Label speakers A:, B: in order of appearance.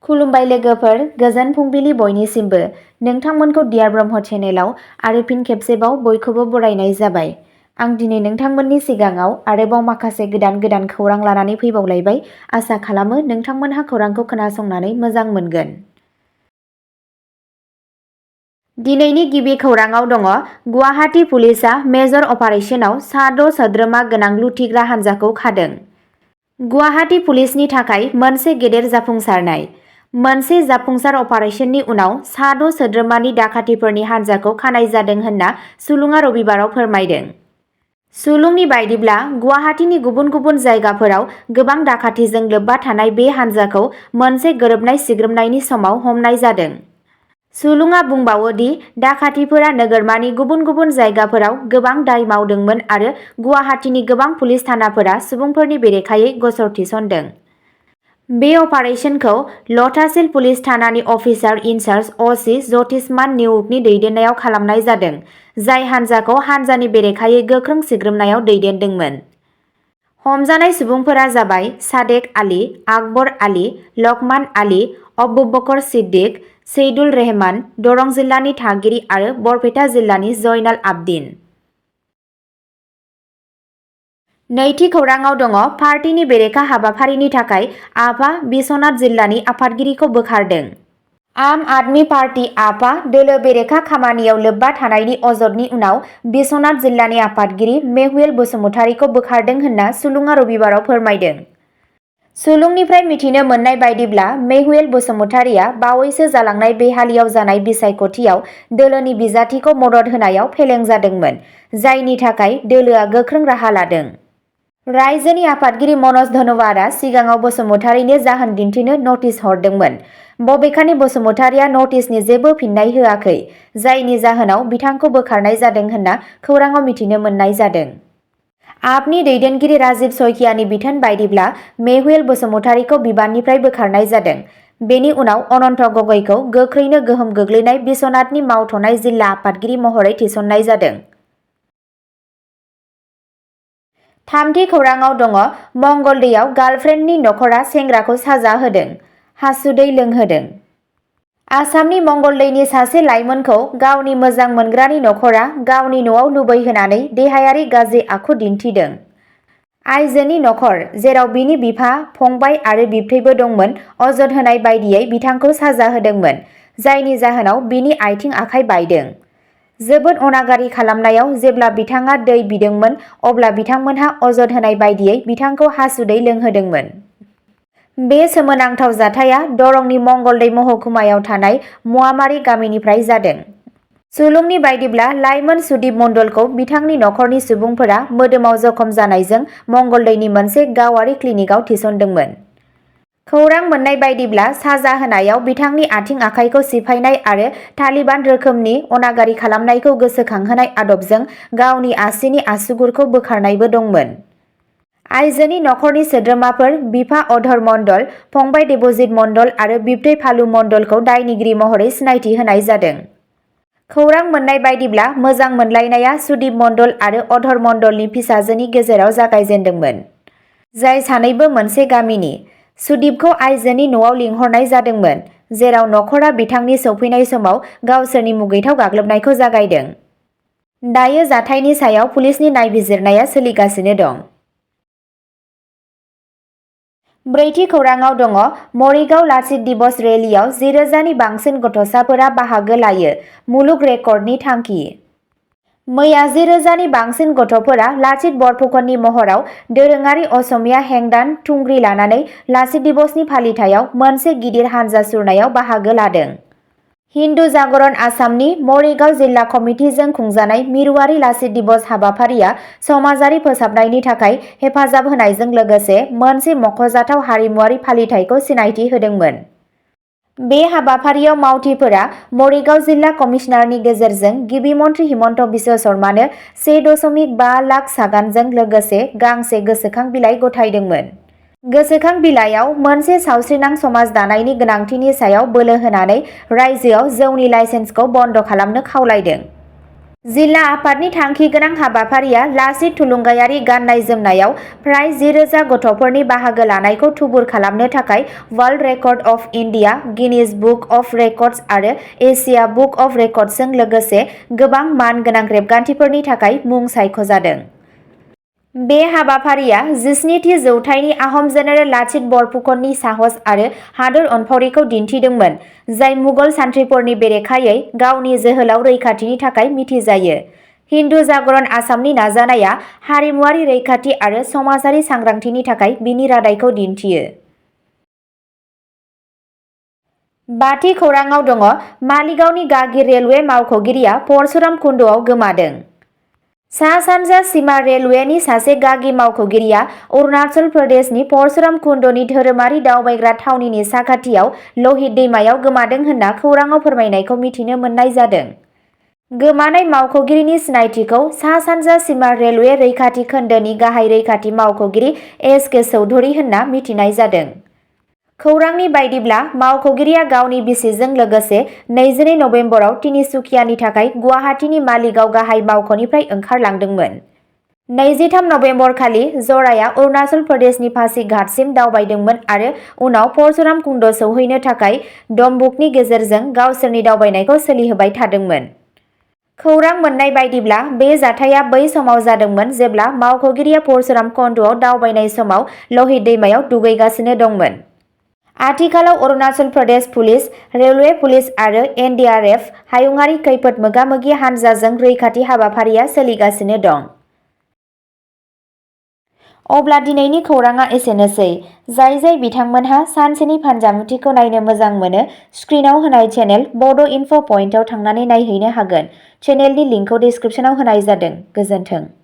A: खुलुमबाय लोगोफोर, गोजोन फुंबिलि बयनिसिमबो। नोंथांमोनखौ डियार ब्रह्म चेनेलाव आरो फिन खेबसेबाव बयखौबो बरायनाय जाबाय। आं दिनै नोंथांमोननि सिगाङाव आरोबाव माखासे गोदान खौरां लानानै फैबावलायबाय। आसा खालामो नोंथांमोनहा खौरांखौ खोनासंनानै मोजां मोनगोन। दिनैनि गिबि खौराङाव दङ गुवाहाटी पुलिसआ मेजर अपारेशनाव सा6 सोद्रोमा गोनां लुथिग्रा हान्जाखौ खादों। गुवाहाटी पुलिसनि थाखाय मोनसे गेदेर जाफुंसारनाय। मोनसे जाफुंसार अपारेशननि उनाव सा6 सोद्रोमानि डाकातिफोरनि हान्जाखौ खानाय जादों होनना सुलुङा रबिबाराव फोरमायदों। सुलुंनि बायदिब्ला गुवाहाटीनि गुबुन जायगाफोराव गोबां डाकातिजों लोब्बा थानाय बे हान्जाखौ मोनसे गोरोबनाय सिग्रोमनायनि समाव हमनाय जादों। सुलुङा बुंबावो दि डाकातिफोरा नोगोरमानि गुबुन जायगाफोराव गोबां दाय मावदोंमोन आरो गुवाहाटीनि गोबां पुलिस थानाफोरा सुबुंफोरनि बेरेखायै गसर थिसनदों। बे अपारेशनखौ लथासिल पुलिस थानानि अफिसार इनचार्ज अ.सि. ज्यतिष्मान निउगनि दैदेननायाव खालामनाय जादों, जाय हान्जाखौ हान्जानि बेरेखायै गोख्रों सिग्रोमनायाव दैदेनदोंमोन। हमजानाय सुबुंफोरा जाबाय सादेक आली, आकबर आली, लकमान आली, अबुबकर सिद्दिक, सैदुल रहमान, दरं जिल्लानि थागिरि आरो बरपेटा जिल्लानि जयनाल आब्दिन। नैथि खौराङाव दङ पार्टीनि बेरेखा हाबाफारिनि थाखाय आपआ बिस्वनाथ जिल्लानि आफादगिरिखौ बोखारदों। आम आदमी पार्टी आपआ दोलो बेरेखा खामानियाव लोब्बा थानायनि अजदनि उनाव बिस्वनाथ जिल्लानि आफादगिरि मेहुल बसुमतारीखौ बोखारदों होनना सुलुङा रबिबाराव फोरमायदों। सुलुंनिफ्राय मिथिनो मोननाय बायदिब्ला मेहुल बसुमतारीया बावैसो जालांनाय बेहालियाव जानाय बिसायख'थियाव दोलोनि बिजाथिखौ मदद होनायाव फेलें जादोंमोन, जायनि थाखाय दोलोआ गोख्रों राहा लादों। रायजोनि आफादगिरि मनज धनवारआ सिगाङाव बसुमतारीनो जाहोन दिन्थिनो नटिस हरदोंमोन। बबेखानि बसुमतारीया नटिसनि जेबो फिननाय होआखै, जायनि जाहोनाव बिथांखौ बोखारनाय जादों होनना खौराङाव मिथिनो मोननाय जादों। आपनि दैदेनगिरि राजीव सयकियानि बिथोन बायदिब्ला मेहुल बसुमतारीखौ बिबाननिफ्राय बोखारनाय जादों। बेनि उनाव अनन्त गगैखौ गोख्रैनो गोहोम गोग्लैनाय बिस्वनाथनि मावथ'नाय जिल्ला आफादगिरि महरै थिसननाय जादों। थामथि खौराङाव दङ मंगलदैयाव गार्लफ्रेन्डनि नखरा सेंग्राखौ साजा होदों, हासुदै लोंहोदों। आसामनि मंगलदैनि सासे लाइमोनखौ गावनि मोजां मोनग्रानि नखरा गावनि न'आव लुबैहोनानै देहायारि गाज्रि आखु दिन्थिदों। आइजोनि नखर, जेराव बिनि बिफा, फंबाय आरो बिबथैबो दंमोन, अजद होनाय बायदियै बिथांखौ साजा होदोंमोन, जायनि जाहोनाव बिनि आथिं आखाइ बायदों। जोबोद अनागारि खालामनायाव जेब्ला बिथाङा दै बिदोंमोन अब्ला बिथांमोनहा अजद होनाय बायदियै बिथांखौ हासुदै लोंहोदोंमोन। बे सोमोनांथाव जाथाया दरंनि मंगलदै महकुमायाव थानाय मुवामारि गामिनिफ्राय जादों। सुलुंनि बायदिब्ला लाइमोन सुदीप मण्डलखौ बिथांनि नखरनि सुबुंफोरा मोदोमाव जखम जानायजों मंगलदैनि मोनसे गावारि क्लिनिकआव थिसनदोंमोन। खौरां मोननाय बायदिब्ला साजा होनायाव बिथांनि आथिं आखाइखौ सिफायनाय आरो तालिबान रोखोमनि अनागारि खालामनायखौ गोसोखांहोनाय आदबजों गावनि आसिनि आसुगुरखौ बोखारनायबो दंमोन। आइजोनि नखरनि सोद्रोमाफोर बिफा अधर मण्डल, फंबाय देबजित मण्डल आरो बिबथै फालु मण्डलखौ दायनिगिरि महरै सिनायथि होनाय जादों। खौरां मोननाय बायदिब्ला मोजां मोनलायनाया सुदीप मण्डल आरो अधर मण्डलनि फिसाजोनि गेजेराव जागायजेन्दोंमोन, जाय सानैबो मोनसे गामिनि। सुदीपखौ आइजोनि न'आव लिंहरनाय जादोंमोन, जेराव नखरा बिथांनि सौफैनाय समाव गावसोरनि मुगैथाव गाग्लोबनायखौ जागायदों। दायो जाथायनि सायाव पुलिसनि नायबिजिरनाया सोलिगासिनो दं। ब्रैथि खौराङाव दङ मरिगाव लाचित दिवस रेलीआव 10,000नि बांसिन गथ'साफोरा बाहागो लायो, मुलुग रेकर्डनि थांखि। मैया 10,000नि बांसिन गथ'फोरा लाचित बरफुकननि महराव दोरोङारि असमिया हेंदान थुंग्रि लानानै लाचित दिवसनि फालिथायाव मोनसे गिदिर हानजा सुरनायाव बाहागो लादों। हिन्दु जागरण आसामनि मरिगाव जिल्ला कमिटिजों खुंजानाय मिरुआरि लाचित दिवस हाबाफारिया समाजारि फोसाबनायनि थाखाय हेफाजाब होनायजों लोगोसे मोनसे मख'जाथाव हारिमुआरि फालिथायखौ सिनायथि होदोंमोन। बे हाबाफारियाव मावथिफोरा मरिगाव जिल्ला कमिसनारनि गेजेरजों गिबि मन्थ्रि हिमन्त बिश्व शर्मानो 1.5 लाख सागानजों लोगोसे गांसे गोसोखां बिलाइ गथायदोंमोन। गोसोखां बिलाइयाव मोनसे सावस्रिनां समाज दानायनि गोनांथिनि सायाव बोलो होनानै रायजोआव जौनि लाइसेन्सखौ बन्द खालामनो खावलायदों। जिल्ला आफादनि थांखि गोनां हाबाफारिया लाचित थुलुंगायारि गाननाय जोमनायाव फ्राय 10,000 गथ'फोरनि बाहागो लानायखौ थुबुर खालामनो थाखाय world record of India, Guinness book of records आरो एशिया बुक अफ रेकर्डसजों लोगोसे गोबां मान गोनां रेबगान्थिफोरनि थाखाय मुं सायख'जादों। बे हाबाफारिया 17थि जौथाइनि आहम जेनेरेल लाचित बरफुकननि साहस आरो हादोर अनफावरिखौ दिन्थिदोंमोन, जाय मुगल सान्थ्रिफोरनि बेरेखायै गावनि जोहोलाव रैखाथिनि थाखाय मिथिजायो। हिन्दु जागरण आसामनि नाजानाया हारिमुआरि रैखाथि आरो समाजारि सांग्रांथिनि थाखाय बिनि रादायखौ दिन्थियो। बाथि खौराङाव दङ मालिगावनि गागि रेलवे मावख'गिरिया परशुराम कुन्द'आव गोमादों। सा-सानजा सीमा रेलवेनि सासे गागि मावख'गिरिया अरुणाचल प्रदेशनि परशुराम कुन्द'नि धोरोमारि दावबायग्रा थावनिनि साखाथियाव लहित दैमायाव गोमादों होनना खौराङाव फोरमायनायखौ मिथिनो मोननाय जादों। गोमानाय मावख'गिरिनि सिनायथिखौ सा-सानजा सीमा रेलवे रैखाथि खोन्दोनि गाहाय रैखाथि मावख'गिरि एस.के. चौधुरी होनना मिथिनाय जादों। खौरांनि बायदिब्ला मावख'गिरिया गावनि बिसिजों लोगोसे 22 नबेम्बराव तिनिसुकियानि थाखाय गुवाहाटीनि मालिगाव गाहाय मावख'निफ्राय ओंखारलांदोंमोन। 23 नबेम्बर खालि जराया अरुणाचल प्रदेशनि पासीघाटसिम दावबायदोंमोन आरो उनाव परशुराम कुन्ड सौहैनो थाखाय डम्बुकनि गेजेरजों गावसोरनि दावबायनायखौ सोलिहोबाय थादोंमोन। खौरां मोननाय बायदिब्ला बे जाथाया बै समाव जादोंमोन जेब्ला मावख'गिरिया परशुराम कुन्द'आव दावबायनाय समाव लहित दैमायाव दुगैगासिनो दंमोन। आथिखालाव Arunachal Pradesh police, railway police आरो एनडीआरएफ हायुंआरि खैफोद मोगा-मोगि हानजाजों रैखाथि हाबाफारिया सोलिगासिनो दं। अब्ला दिनैनि खौराङा एसेनोसै। जाय बिथांमोनहा सानसेनि फानजामुथिखौ नायनो मोजां मोनो, स्क्रिनाव होनाय चेनेल बड' इनफ' पइन्टआव थांनानै नायहैनो हागोन। चेनेलनि लिंकखौ डिस्क्रिप्शनाव होनाय जादों। गोजोन्थों।